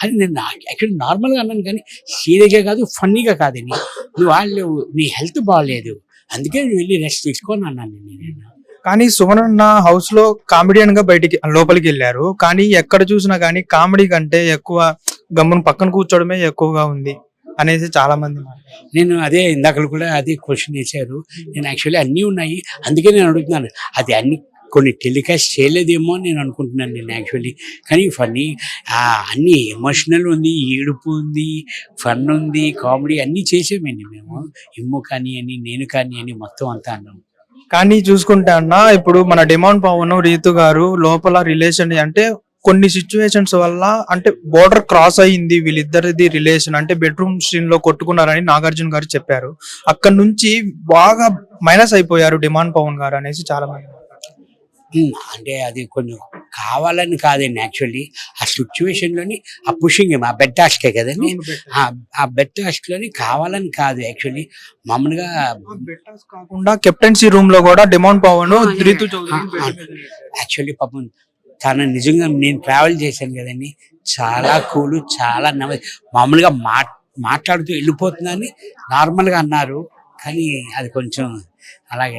అది నేను యాక్చువల్లీ నార్మల్గా అన్నాను కానీ సీరియస్గా కాదు, ఫన్నీగా కాదని. నీ హెల్త్ బాగాలేదు, అందుకే నువ్వు వెళ్ళి రెస్ట్ తీసుకోని అన్నాను నేను. కానీ సుమన్ అన్న హౌస్ లో కామెడియన్ గా బయటికి లోపలికి వెళ్ళారు. కానీ ఎక్కడ చూసినా కానీ కామెడీ కంటే ఎక్కువ గమ్మున పక్కన కూర్చోవడమే ఎక్కువగా ఉంది అనేసి చాలా మంది నేను అదే ఇందాకలు కూడా అదే క్వశ్చన్ వేశారు. నేను యాక్చువల్లీ అన్నీ ఉన్నాయి, అందుకే నేను అడుగుతున్నాను. అది అన్ని కొన్ని టెలికాస్ట్ చేయలేదేమో అని నేను అనుకుంటున్నాను నేను యాక్చువల్లీ. కానీ ఫన్నీ అన్నీ ఎమోషనల్ ఉంది, ఏడుపు ఉంది, ఫన్ ఉంది, కామెడీ అన్నీ చేసామండి మేము. ఇమ్ము కానీ అని, నేను కానీ అని మొత్తం అంతా అన్నాము. కానీ చూసుకుంటే అన్న ఇప్పుడు మన డిమాండ్ పవన్ రీతు గారు లోపల రిలేషన్ అంటే కొన్ని సిచ్యువేషన్స్ వల్ల అంటే బోర్డర్ క్రాస్ అయ్యింది వీళ్ళిద్దరిది రిలేషన్, అంటే బెడ్రూమ్ సీన్ లో కొట్టుకున్నారని నాగార్జున గారు చెప్పారు. అక్కడ నుంచి బాగా మైనస్ అయిపోయారు డిమాండ్ పవన్ గారు అనేసి చాలా మంది. అంటే అది కొంచెం కావాలని కాదండి యాక్చువల్లీ. ఆ సిచ్యువేషన్లోని ఆ పుషింగ్ ఆ బెడ్ టాస్కే కదండి. ఆ బెడ్ టాస్క్లోని కావాలని కాదు యాక్చువల్లీ. మామూలుగా కాకుండా కెప్టెన్సీ రూమ్ లో కూడా డిమాండ్ పవన్ రీతు యాక్చువల్లీ పాపం తను నిజంగా నేను ట్రావెల్ చేశాను కదండి, చాలా కూలు, చాలా మామూలుగా మాట్లాడుతూ వెళ్ళిపోతుందని నార్మల్గా అన్నారు. కానీ అది కొంచెం అలాగే